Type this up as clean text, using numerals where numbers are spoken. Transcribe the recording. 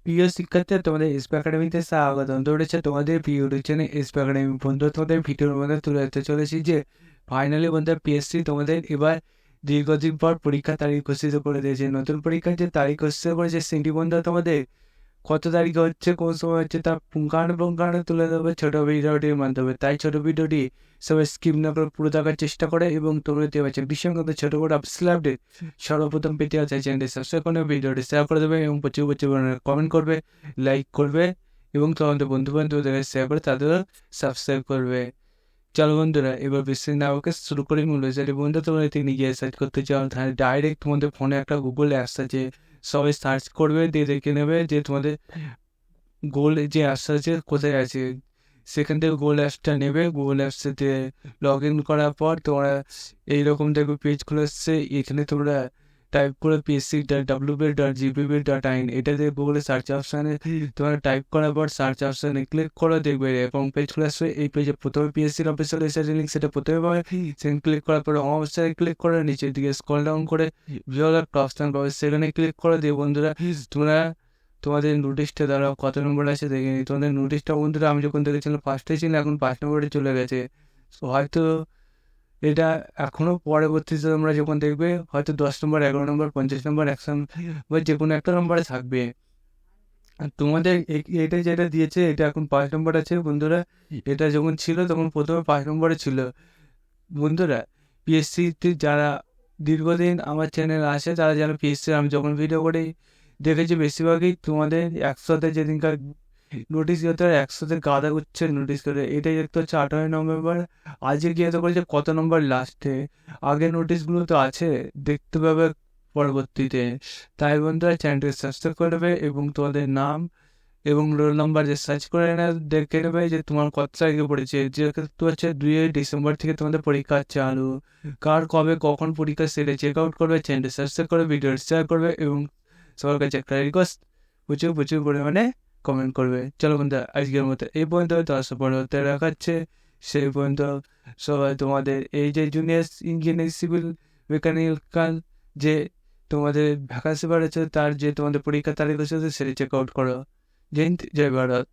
প্রিয় শিক্ষার্থী, তোমাদের এসপি একাডেমিতে স্বাগতম। দৌড়েছে তোমাদের প্রিয় ইউটিউব চ্যানেল এসপি একাডেমি। বন্ধু, তোমাদের ভিডিওর মধ্যে তুলে ধরতে চলেছি যে ফাইনালি বন্ধুরা পিএসসি তোমাদের এবার দীর্ঘদিন পর পরীক্ষার তারিখ ঘোষিত করে দিয়েছে। নতুন পরীক্ষার যে তারিখ ঘোষিত করেছে সেটি বন্ধু তোমাদের কত তারিখে হচ্ছে, কোন সময় হচ্ছে, তা পুঙ্খানুপুঙ্খানু তুলে দেবে ছোট ভিডিওটির মাধ্যমে। তাই ছোট ভিডিওটি সবাই স্কিপ না করে পুরো দেখার চেষ্টা করে এবং তোমরা দেখতে পাচ্ছ বিশ্বঙ্গত ছোট বড় অফিসিয়াল আপডেট সর্বপ্রথম পেতে আছে চ্যানেলটি সাবস্ক্রাইব করে ভিডিওটি শেয়ার করে দেবে এবং প্রচুর প্রচুর কমেন্ট করবে, লাইক করবে এবং তোমাদের বন্ধু বান্ধবদের শেয়ার করে তাদেরও সাবস্ক্রাইব করবে। চলো বন্ধুরা, এবার বেশি না ওকে শুরু করি। মূল রেজাল্ট বন্ধু, তোমরা তিনি গিয়ে সার্চ করতে চাও তাহলে ডাইরেক্ট তোমাদের ফোনে একটা গুগল অ্যাপস আছে, সবাই সার্চ করবে, দিয়ে দেখে নেবে যে তোমাদের গোল যে অ্যাপস আছে কোথায় আছে। সেখান থেকে গুগল অ্যাপসটা নেবে, গুগল অ্যাপসেতে লগ ইন করার পর তোমরা এইরকম দেখবে পেজ খুলে এসছে। এখানে তোমরা টাইপ করে psc.wp.gpb.in এটাতে গুগলে সার্চ অপশানে তোমরা টাইপ করার পর সার্চ অপশানে ক্লিক করে দেখবে এরকম পেজ খুলে আসবে। এই পেজে প্রথমে পিএসসির অফিসিয়াল ওয়েবসাইট লিঙ্ক সেটা প্রথমে পাবে। সেখানে ক্লিক করার পরে অবস্থায় ক্লিক করে নিচের দিকে স্ক্রল ডাউন করে ভিডিওর একটা অপশান পাবে, সেখানে ক্লিক করে দিয়ে বন্ধুরা তোমরা তোমাদের নোটিশটা দ্বারা কত নম্বর আছে দেখে নিই। তোমাদের নোটিশটা বন্ধুরা আমি যখন দেখেছিলাম ফার্স্টে ছিল, এখন 5 নম্বরে চলে গেছে। হয়তো এটা এখনও পরবর্তীতে তোমরা যখন দেখবে হয়তো 10 নম্বর, 11 নম্বর, 50 নম্বর, 100 নম্বর যে কোনো একটা নম্বরে থাকবে। আর তোমাদের এটা যেটা দিয়েছে এটা এখন 5 নম্বর আছে বন্ধুরা। এটা যখন ছিল তখন প্রথমে 5 নম্বরে ছিল। বন্ধুরা, পিএসসিতে যারা দীর্ঘদিন আমার চ্যানেল আসে তারা যারা পিএসসি আমি যখন ভিডিও করি দেখেছি বেশিরভাগই তোমাদের একসাথে যেদিনকার নোটিশ করতে হয় একসাথে গাদা গুচ্ছে নোটিশ করে। এটাই দেখতে হচ্ছে 18 নভেম্বর। আজকে গিয়ে তো করেছে কত নম্বর লাস্টে, আগে নোটিশগুলো তো আছে, দেখতে পাবে পরবর্তীতে। তাই বন্ধুরা চ্যানেলটি সাবস্ক্রাইব করবে এবং তোমাদের নাম এবং রোল নাম্বার যে সার্চ করে না দেখে নেবে যে তোমার কত তারিখে পড়েছে। যেহেতু হচ্ছে 2 ডিসেম্বর থেকে তোমাদের পরীক্ষা চালু। কার কবে কখন পরীক্ষা সেটা চেক আউট করবে, চ্যানেলটি সাবস্ক্রাইব করবে, ভিডিও শেয়ার করবে এবং সবার কাছে একটা রিকোয়েস্ট, প্রচুর প্রচুর পরিমাণে কমেন্ট করবে। চলো বন্ধুরা, আজকের মতো এই পর্যন্ত, তার পরবর্তী দেখাচ্ছে সেই পর্যন্ত সবাই তোমাদের এই যে জুনিয়র ইঞ্জিনিয়ারিং সিভিল মেকানিক্যাল যে তোমাদের ভ্যাকান্সি বাড়েছে তার যে তোমাদের পরীক্ষা তারিখ হচ্ছে সেটা চেক আউট করো। জয় হিন্দ, জয় ভারত।